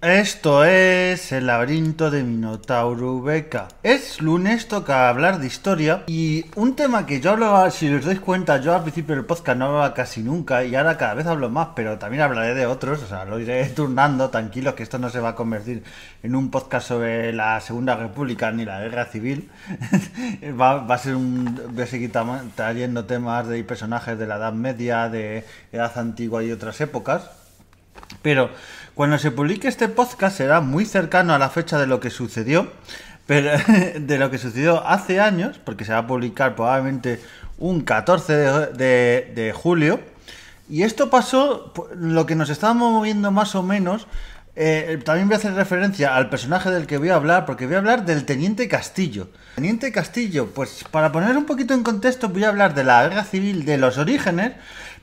Esto es el laberinto de Minotauro Beca. Es lunes, toca hablar de historia y un tema que yo hablaba, si os dais cuenta, yo al principio del podcast no hablaba casi nunca y ahora cada vez hablo más, pero también hablaré de otros, o sea, lo iré turnando, tranquilos, que esto no se va a convertir en un podcast sobre la Segunda República ni la Guerra Civil. Va a ser voy a seguir trayendo temas de personajes de la Edad Media, de Edad Antigua y otras épocas. Pero cuando se publique este podcast será muy cercano a la fecha de lo que sucedió, pero de lo que sucedió hace años, porque se va a publicar probablemente un 14 de julio. Y esto pasó, lo que nos estábamos moviendo más o menos. También voy a hacer referencia al personaje del que voy a hablar, porque voy a hablar del Teniente Castillo. Teniente Castillo, pues para poner un poquito en contexto, voy a hablar de la guerra civil, de los orígenes.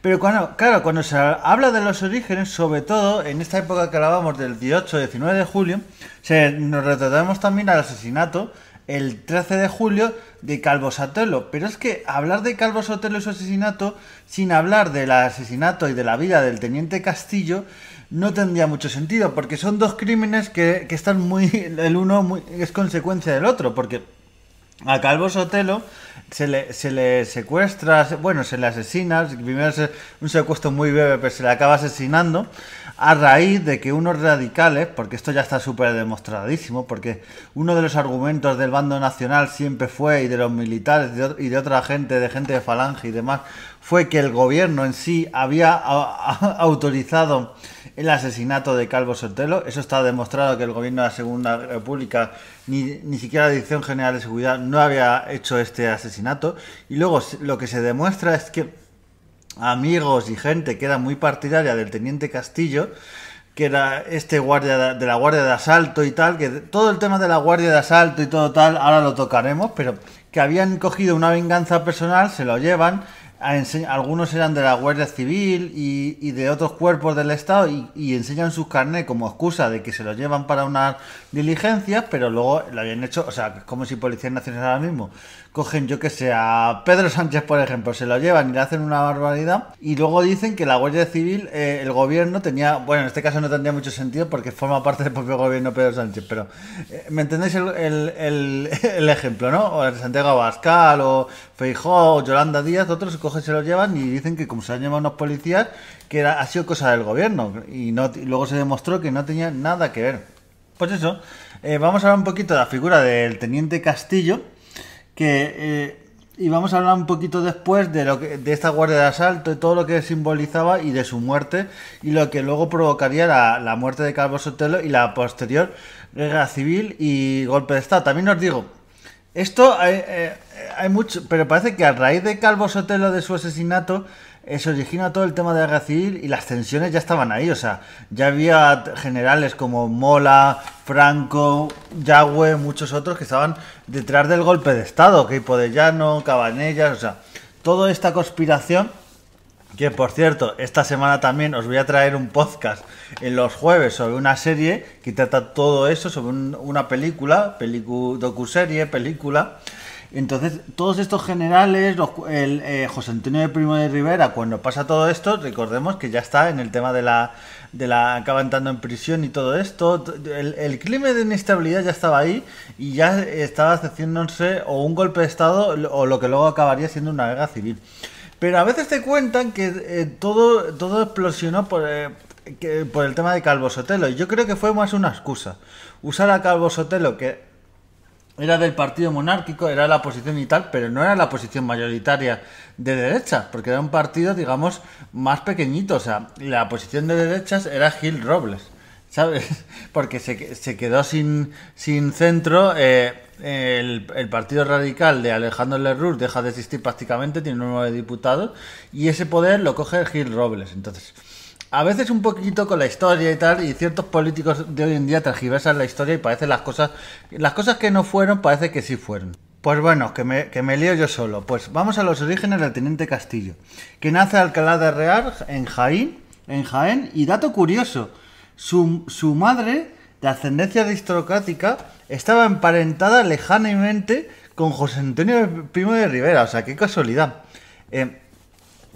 Pero cuando se habla de los orígenes, sobre todo en esta época que hablábamos del 18-19 de julio, nos retrocedemos también al asesinato el 13 de julio de Calvo Sotelo. Pero es que hablar de Calvo Sotelo y su asesinato sin hablar del asesinato y de la vida del Teniente Castillo no tendría mucho sentido, porque son dos crímenes que están el uno es consecuencia del otro, porque a Calvo Sotelo se le secuestra, bueno, se le asesina, primero es un secuestro muy breve, pero se le acaba asesinando a raíz de que unos radicales, porque esto ya está súper demostradísimo, porque uno de los argumentos del bando nacional siempre fue, y de los militares y de otra gente, de gente de Falange y demás, fue que el gobierno en sí había autorizado el asesinato de Calvo Sotelo. Eso está demostrado, que el gobierno de la Segunda República, ni siquiera la Dirección General de Seguridad, no había hecho este asesinato. Y luego lo que se demuestra es que amigos y gente que era muy partidaria del Teniente Castillo, que era este guardia de la guardia de asalto y tal, que todo el tema de la guardia de asalto y todo tal, ahora lo tocaremos, pero que habían cogido una venganza personal, se lo llevan. Algunos eran de la Guardia Civil y de otros cuerpos del Estado y enseñan sus carnets como excusa de que se los llevan para unas diligencias, pero luego lo habían hecho, o sea, como si Policías Nacionales ahora mismo cogen, yo que sé, a Pedro Sánchez, por ejemplo, se lo llevan y le hacen una barbaridad, y luego dicen que la Guardia Civil, el gobierno tenía, bueno, en este caso no tendría mucho sentido porque forma parte del propio gobierno Pedro Sánchez, pero ¿me entendéis el ejemplo, no? O Santiago Abascal o Feijóo o Yolanda Díaz, otros cogen, se lo llevan y dicen que como se han llevado unos policías, que ha sido cosa del gobierno, y luego se demostró que no tenía nada que ver. Pues eso, vamos a hablar un poquito de la figura del Teniente Castillo, y vamos a hablar un poquito después de esta guardia de asalto y todo lo que simbolizaba, y de su muerte, y lo que luego provocaría la muerte de Calvo Sotelo y la posterior guerra civil y golpe de Estado. También os digo, esto hay mucho, pero parece que a raíz de Calvo Sotelo, de su asesinato, se origina todo el tema de la guerra civil, y las tensiones ya estaban ahí. O sea, ya había generales como Mola, Franco, Yagüe, muchos otros que estaban detrás del golpe de Estado, Queipo de Llano, Cabanellas, o sea, toda esta conspiración. Que por cierto, esta semana también os voy a traer un podcast en los jueves sobre una serie que trata todo eso, sobre una docuserie, película. Entonces, todos estos generales, José Antonio de Primo de Rivera, cuando pasa todo esto, recordemos que ya está en el tema acaba entrando en prisión y todo esto. El clima de inestabilidad ya estaba ahí, y ya estaba haciéndose o un golpe de Estado o lo que luego acabaría siendo una guerra civil. Pero a veces te cuentan que todo explosionó por el tema de Calvo Sotelo. Y yo creo que fue más una excusa. Usar a Calvo Sotelo, que era del partido monárquico, era la oposición y tal, pero no era la posición mayoritaria de derechas, porque era un partido, digamos, más pequeñito. O sea, la posición de derechas era Gil Robles, ¿sabes? Porque se quedó sin centro. El Partido Radical de Alejandro Lerroux deja de existir prácticamente, tiene un 9 diputados, y ese poder lo coge Gil Robles. Entonces, a veces un poquito con la historia y tal, y ciertos políticos de hoy en día tergiversan la historia y parece las cosas que no fueron, parece que sí fueron. Pues bueno, que me lío yo solo. Pues vamos a los orígenes del Teniente Castillo, que nace en Alcalá de Real, en Jaén, y dato curioso, su madre, de ascendencia aristocrática, estaba emparentada lejanamente con José Antonio Primo de Rivera. O sea, qué casualidad.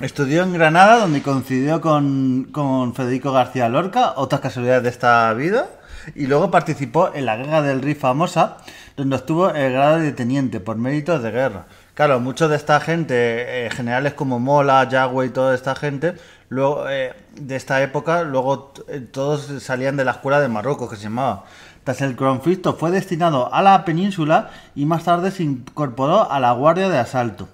Estudió en Granada, donde coincidió con Federico García Lorca, otras casualidades de esta vida. Y luego participó en la Guerra del Rif famosa, donde obtuvo el grado de teniente por méritos de guerra. Claro, muchos de esta gente, generales como Mola, Yagüe y toda esta gente, luego de esta época, luego todos salían de la escuela de Marruecos, que se llamaba. Tras el conflicto fue destinado a la península y más tarde se incorporó a la Guardia de Asalto.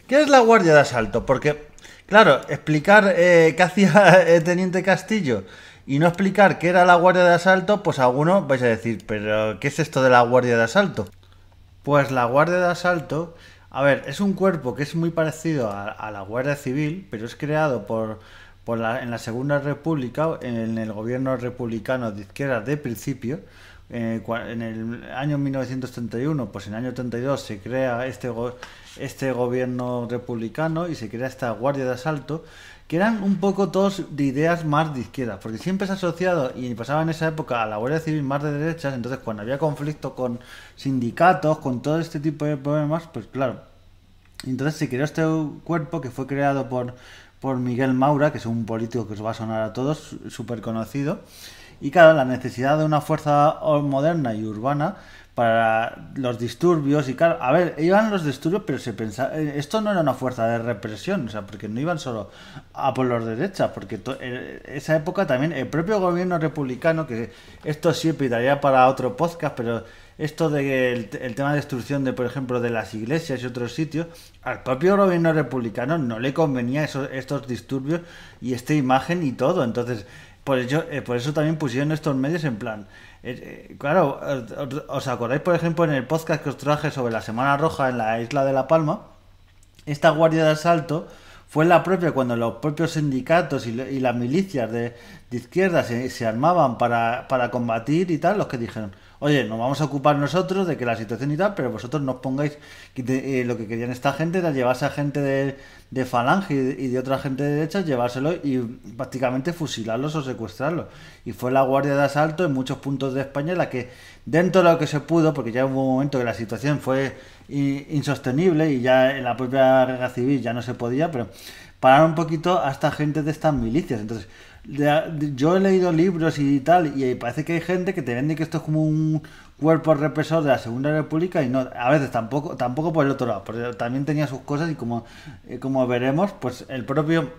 ¿Qué es la Guardia de Asalto? Porque, claro, explicar qué hacía el Teniente Castillo y no explicar qué era la Guardia de Asalto, pues algunos vais a decir, pero ¿qué es esto de la Guardia de Asalto? Pues la Guardia de Asalto, a ver, es un cuerpo que es muy parecido a la Guardia Civil, pero es creado en la Segunda República, en el gobierno republicano de izquierda de principio. En el año 1931, pues en el año 32 se crea este gobierno republicano y se crea esta Guardia de Asalto, que eran un poco todos de ideas más de izquierda, porque siempre se ha asociado y pasaba en esa época a la Guardia Civil más de derechas. Entonces cuando había conflicto con sindicatos, con todo este tipo de problemas, pues claro, entonces se creó este cuerpo que fue creado por Miguel Maura, que es un político que os va a sonar a todos, súper conocido. Y claro, la necesidad de una fuerza moderna y urbana para los disturbios. Y claro, a ver, iban los disturbios, pero se pensaba, esto no era una fuerza de represión, o sea, porque no iban solo a por los derechas, porque esa época también el propio gobierno republicano, que esto siempre daría para otro podcast, pero esto de el tema de destrucción de, por ejemplo, de las iglesias y otros sitios, al propio gobierno republicano no le convenía estos disturbios y esta imagen y todo. Entonces, por eso también pusieron estos medios en plan. Claro, ¿os acordáis, por ejemplo, en el podcast que os traje sobre la Semana Roja en la isla de La Palma? Esta guardia de asalto fue la propia cuando los propios sindicatos y las milicias de izquierda se armaban para combatir y tal, los que dijeron, oye, nos vamos a ocupar nosotros de que la situación y tal, pero vosotros no os pongáis. Lo que querían esta gente era llevarse a gente de Falange y de otra gente de derecha, llevárselo y prácticamente fusilarlos o secuestrarlos. Y fue la Guardia de Asalto en muchos puntos de España la que, dentro de lo que se pudo, porque ya hubo un momento que la situación fue insostenible y ya en la propia guerra civil ya no se podía, pero pararon un poquito a esta gente de estas milicias. Entonces, yo he leído libros y tal, y parece que hay gente que te vende que esto es como un cuerpo represor de la Segunda República, y no, a veces tampoco por el otro lado, porque también tenía sus cosas, y como veremos, pues el propio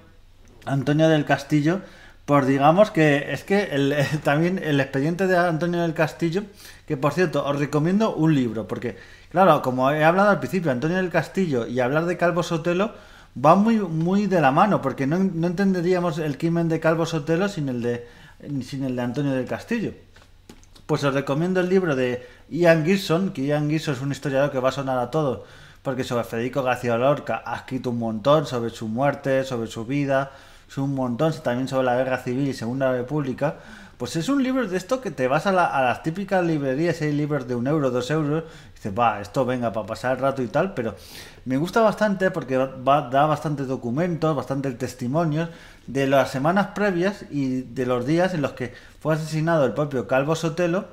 Antonio del Castillo, pues digamos que es que también el expediente de Antonio del Castillo, que por cierto, os recomiendo un libro, porque claro, como he hablado al principio, Antonio del Castillo y hablar de Calvo Sotelo va muy de la mano, porque no entenderíamos el crimen de Calvo Sotelo sin el de Antonio del Castillo. Pues os recomiendo el libro de Ian Gibson, que Ian Gibson es un historiador que va a sonar a todos, porque sobre Federico García Lorca ha escrito un montón sobre su muerte, sobre su vida, un montón, también sobre la Guerra Civil y Segunda República. Pues es un libro de esto que te vas a las típicas librerías, hay libros de 1 euro, 2 euros, y dices, va, esto venga para pasar el rato y tal, pero me gusta bastante porque da bastantes documentos, bastantes testimonios de las semanas previas y de los días en los que fue asesinado el propio Calvo Sotelo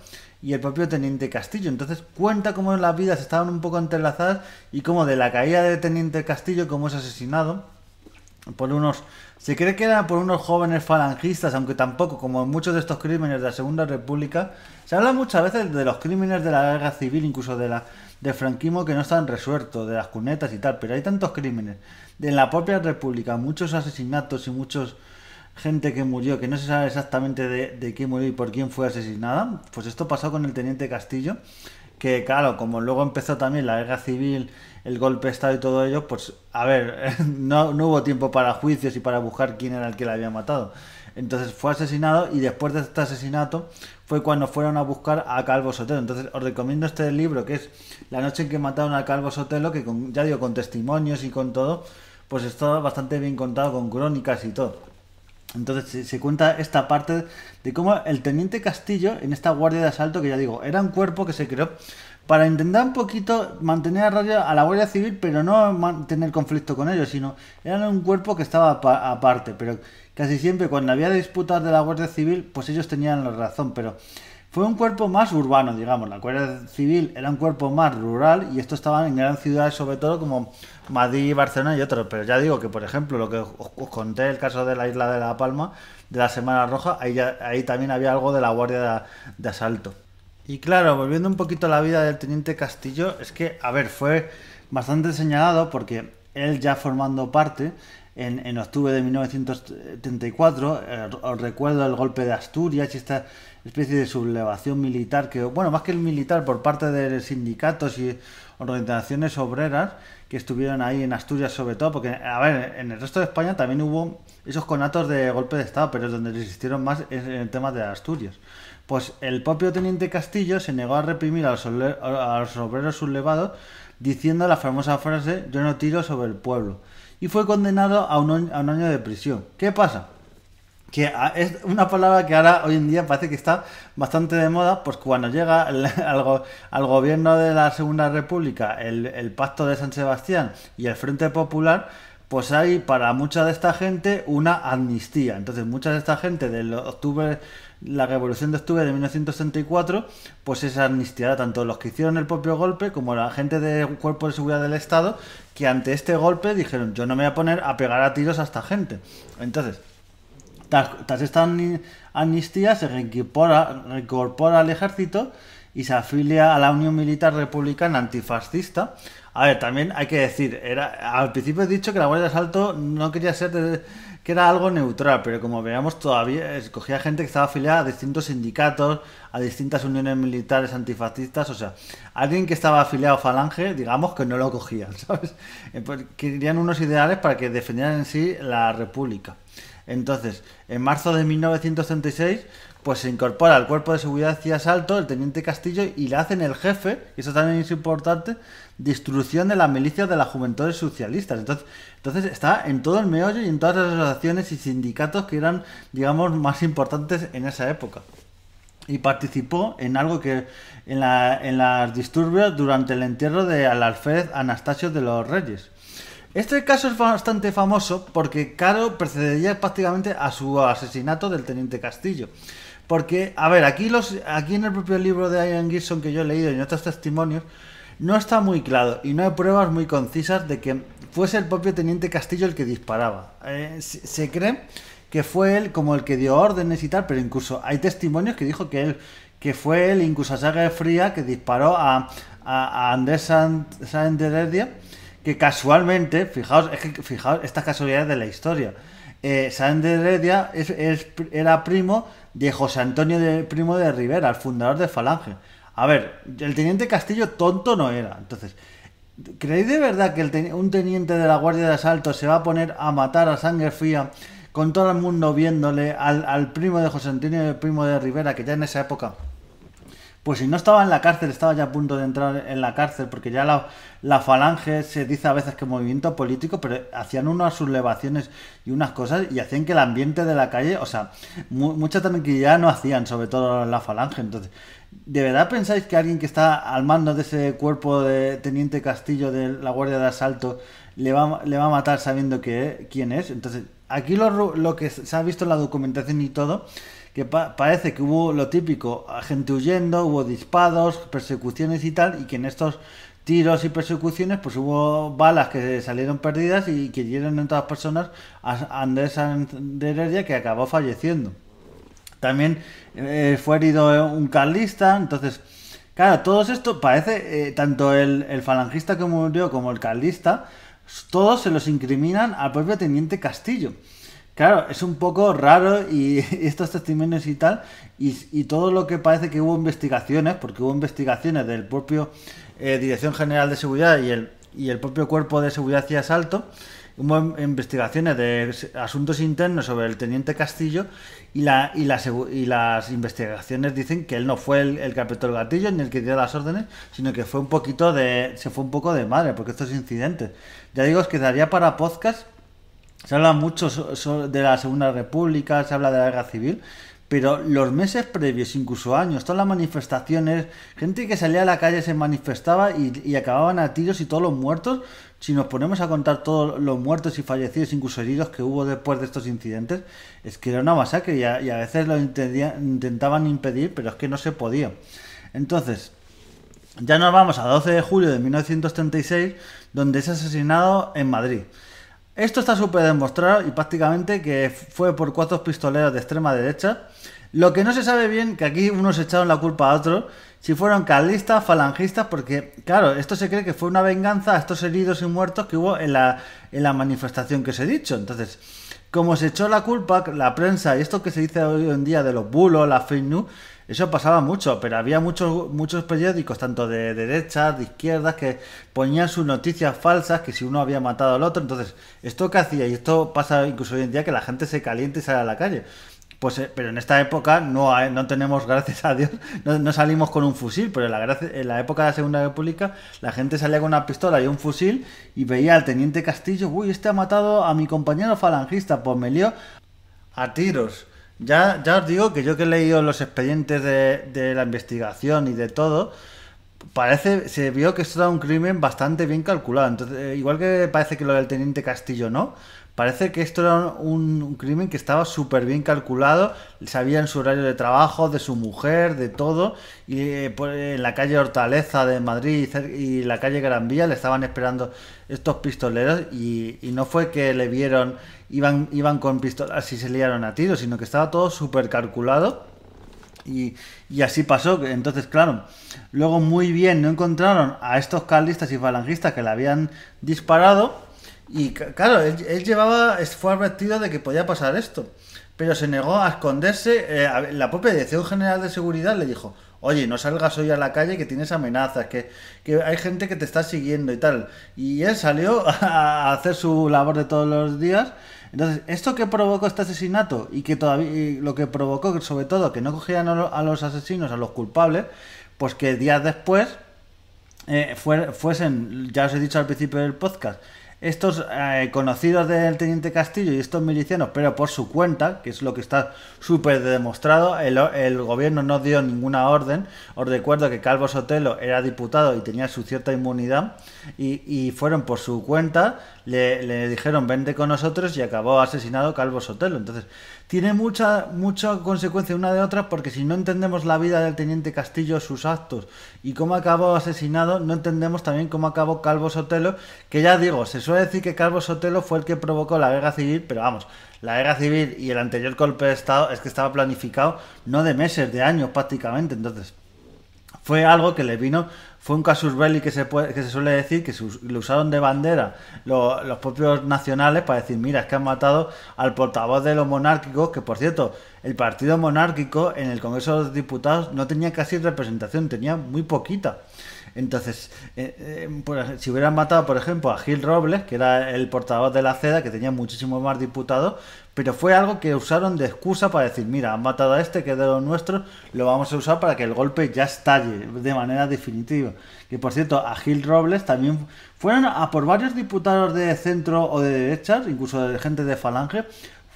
y el propio Teniente Castillo. Entonces cuenta cómo las vidas estaban un poco entrelazadas y cómo de la caída de Teniente Castillo, cómo es asesinado por se cree que eran por unos jóvenes falangistas, aunque tampoco, como en muchos de estos crímenes de la Segunda República, se habla muchas veces de los crímenes de la guerra civil, incluso del franquismo, que no están resueltos, de las cunetas y tal, pero hay tantos crímenes en la propia República, muchos asesinatos y muchos gente que murió, que no se sabe exactamente de quién murió y por quién fue asesinada. Pues esto pasó con el Teniente Castillo, que claro, como luego empezó también la guerra civil, el golpe de estado y todo ello, pues a ver, no hubo tiempo para juicios y para buscar quién era el que le había matado. Entonces fue asesinado y después de este asesinato fue cuando fueron a buscar a Calvo Sotelo. Entonces os recomiendo este libro, que es La noche en que mataron a Calvo Sotelo, que ya digo, con testimonios y con todo, pues está bastante bien contado, con crónicas y todo. Entonces se cuenta esta parte de cómo el Teniente Castillo, en esta guardia de asalto, que ya digo, era un cuerpo que se creó para intentar un poquito mantener a raya a la Guardia Civil, pero no tener conflicto con ellos, sino era un cuerpo que estaba aparte, pero casi siempre cuando había disputas de la Guardia Civil, pues ellos tenían la razón, pero Fue un cuerpo más urbano, digamos. La Guardia Civil era un cuerpo más rural y esto estaba en grandes ciudades, sobre todo como Madrid, Barcelona y otros. Pero ya digo que, por ejemplo, lo que os conté, el caso de la isla de La Palma, de la Semana Roja, ahí también había algo de la Guardia de Asalto. Y claro, volviendo un poquito a la vida del teniente Castillo, es que, a ver, fue bastante señalado porque él ya formando parte, en octubre de 1974, os recuerdo el golpe de Asturias y esta especie de sublevación militar que, bueno, más que el militar, por parte de sindicatos y organizaciones obreras que estuvieron ahí en Asturias sobre todo, porque, a ver, en el resto de España también hubo esos conatos de golpe de Estado, pero es donde resistieron más en el tema de Asturias. Pues el propio teniente Castillo se negó a reprimir a los obreros sublevados diciendo la famosa frase "yo no tiro sobre el pueblo", y fue condenado a un año de prisión. ¿Qué pasa? Que es una palabra que ahora hoy en día parece que está bastante de moda, pues cuando llega al gobierno de la Segunda República el Pacto de San Sebastián y el Frente Popular, pues hay para mucha de esta gente una amnistía. Entonces mucha de esta gente la Revolución de Octubre de 1934, pues es amnistiada tanto los que hicieron el propio golpe como la gente del Cuerpo de Seguridad del Estado, que ante este golpe dijeron: yo no me voy a poner a pegar a tiros a esta gente. Entonces, tras esta amnistía se reincorpora al ejército y se afilia a la Unión Militar Republicana Antifascista. A ver, también hay que decir, al principio he dicho que la Guardia de Asalto no quería ser, que era algo neutral, pero como veamos todavía escogía gente que estaba afiliada a distintos sindicatos, a distintas uniones militares antifascistas, o sea, alguien que estaba afiliado a Falange, digamos que no lo cogían, ¿sabes? Pues querían unos ideales para que defendieran en sí la República. Entonces, en marzo de 1936, pues se incorpora al Cuerpo de Seguridad y Asalto el teniente Castillo y le hacen el jefe, y eso también es importante, de instrucción de las milicias de las Juventudes Socialistas. Entonces está en todo el meollo y en todas las asociaciones y sindicatos que eran, digamos, más importantes en esa época. Y participó en algo que en las disturbios durante el entierro de al alférez Anastasio de los Reyes. Este caso es bastante famoso porque Caro precedería prácticamente a su asesinato del teniente Castillo. Porque, a ver, aquí en el propio libro de Ian Gibson que yo he leído y en otros testimonios, no está muy claro y no hay pruebas muy concisas de que fuese el propio teniente Castillo el que disparaba. Se cree que fue él como el que dio órdenes y tal, pero incluso hay testimonios que dijo que fue él, incluso a sangre fría, que disparó a Andrés Sáenz de Heredia, que casualmente, fijaos estas casualidades de la historia, Sáenz de Heredia era primo de José Antonio Primo de Rivera, el fundador de Falange. A ver, el teniente Castillo tonto no era. Entonces, ¿creéis de verdad que un teniente de la Guardia de Asalto se va a poner a matar a sangre fría con todo el mundo viéndole al primo de José Antonio Primo de Rivera, que ya en esa época, pues si no estaba en la cárcel, estaba ya a punto de entrar en la cárcel, porque ya la Falange se dice a veces que movimiento político, pero hacían unas sublevaciones y unas cosas y hacían que el ambiente de la calle, o sea, mucha tranquilidad no hacían, sobre todo la Falange. Entonces, ¿de verdad pensáis que alguien que está al mando de ese cuerpo de teniente Castillo de la Guardia de Asalto le va a matar sabiendo quién es? Entonces, aquí lo que se ha visto en la documentación y todo, que parece que hubo lo típico, gente huyendo, hubo disparos, persecuciones y tal, y que en estos tiros y persecuciones pues hubo balas que salieron perdidas y que hirieron en todas las personas a Andrés Sáenz de Heredia, que acabó falleciendo. También fue herido un carlista. Entonces, claro, todo esto parece, tanto el falangista que murió como el carlista, todos se los incriminan al propio teniente Castillo. Claro, es un poco raro y estos testimonios y tal, y todo lo que parece que hubo investigaciones, porque hubo investigaciones del propio Dirección General de Seguridad y el propio Cuerpo de Seguridad y Asalto, hubo investigaciones de asuntos internos sobre el teniente Castillo y las investigaciones dicen que él no fue el que apretó el gatillo ni el que dio las órdenes, sino que se fue un poco de madre, porque estos incidentes, ya digo, es que daría para podcast. Se habla mucho de la Segunda República, se habla de la Guerra Civil, pero los meses previos, incluso años, todas las manifestaciones, gente que salía a la calle se manifestaba y acababan a tiros y todos los muertos, si nos ponemos a contar todos los muertos y fallecidos, incluso heridos que hubo después de estos incidentes, es que era una masacre y a veces lo intentaban impedir, pero es que no se podía. Entonces, ya nos vamos a 12 de julio de 1936, donde es asesinado en Madrid. Esto está súper demostrado y prácticamente que fue por 4 pistoleros de extrema derecha. Lo que no se sabe bien, que aquí unos echaron la culpa a otros, si fueron carlistas, falangistas, porque claro, esto se cree que fue una venganza a estos heridos y muertos que hubo en la manifestación que os he dicho. Entonces, como se echó la culpa, la prensa y esto que se dice hoy en día de los bulos, las fake news, eso pasaba mucho, pero había muchos periódicos, tanto de derechas, de izquierdas, que ponían sus noticias falsas, que si uno había matado al otro. Entonces, ¿esto qué hacía? Y esto pasa incluso hoy en día, que la gente se calienta y sale a la calle. Pues, pero en esta época no tenemos, gracias a Dios, no salimos con un fusil, pero en la época de la Segunda República la gente salía con una pistola y un fusil y veía al teniente Castillo, uy, este ha matado a mi compañero falangista, pues me lío a tiros. Ya os digo que yo que he leído los expedientes de la investigación y de todo, se vio que esto era un crimen bastante bien calculado. Entonces, igual que parece que lo del teniente Castillo no, parece que esto era un crimen que estaba súper bien calculado. Sabían su horario de trabajo, de su mujer, de todo. Y en la calle Hortaleza de Madrid y la calle Gran Vía le estaban esperando estos pistoleros. Y no fue que le vieron, iban con pistolas y se liaron a tiros, sino que estaba todo súper calculado. Y así pasó. Entonces, claro, luego muy bien no encontraron a estos carlistas y falangistas que le habían disparado. Y claro, él fue advertido de que podía pasar esto, pero se negó a esconderse. La propia Dirección General de Seguridad le dijo, oye, no salgas hoy a la calle, que tienes amenazas, que hay gente que te está siguiendo y tal. Y él salió a hacer su labor de todos los días. Entonces, esto que provocó este asesinato y lo que provocó, sobre todo, que no cogieran a los asesinos, a los culpables, pues que días después fuesen, ya os he dicho al principio del podcast, estos conocidos del teniente Castillo y estos milicianos, pero por su cuenta, que es lo que está súper demostrado, el gobierno no dio ninguna orden. Os recuerdo que Calvo Sotelo era diputado y tenía su cierta inmunidad, y fueron por su cuenta, le dijeron vente con nosotros y acabó asesinado Calvo Sotelo. Entonces, tiene mucha consecuencia una de otra, porque si no entendemos la vida del teniente Castillo, sus actos y cómo acabó asesinado, no entendemos también cómo acabó Calvo Sotelo, que ya digo, se suele decir que Calvo Sotelo fue el que provocó la guerra civil, pero vamos, la guerra civil y el anterior golpe de Estado es que estaba planificado no de meses, de años prácticamente. Entonces, fue algo que le vino, fue un casus belli que se suele decir, que lo usaron de bandera los propios nacionales para decir, mira, es que han matado al portavoz de los monárquicos, que por cierto, el partido monárquico en el Congreso de los Diputados no tenía casi representación, tenía muy poquita. Entonces, si hubieran matado, por ejemplo, a Gil Robles, que era el portavoz de la CEDA, que tenía muchísimos más diputados, pero fue algo que usaron de excusa para decir, mira, han matado a este, que es de los nuestros, lo vamos a usar para que el golpe ya estalle de manera definitiva. Que por cierto, a Gil Robles también fueron a por varios diputados de centro o de derechas, incluso de gente de Falange.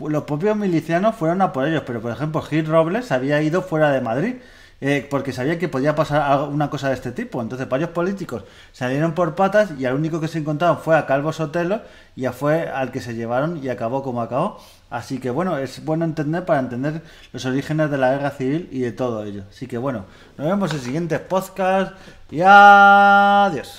Los propios milicianos fueron a por ellos, pero por ejemplo Gil Robles había ido fuera de Madrid, porque sabía que podía pasar una cosa de este tipo. Entonces varios políticos salieron por patas y al único que se encontraron fue a Calvo Sotelo, y ya fue al que se llevaron y acabó como acabó. Así que bueno, es bueno entender para entender los orígenes de la guerra civil y de todo ello. Así que bueno, nos vemos en siguientes podcasts y adiós.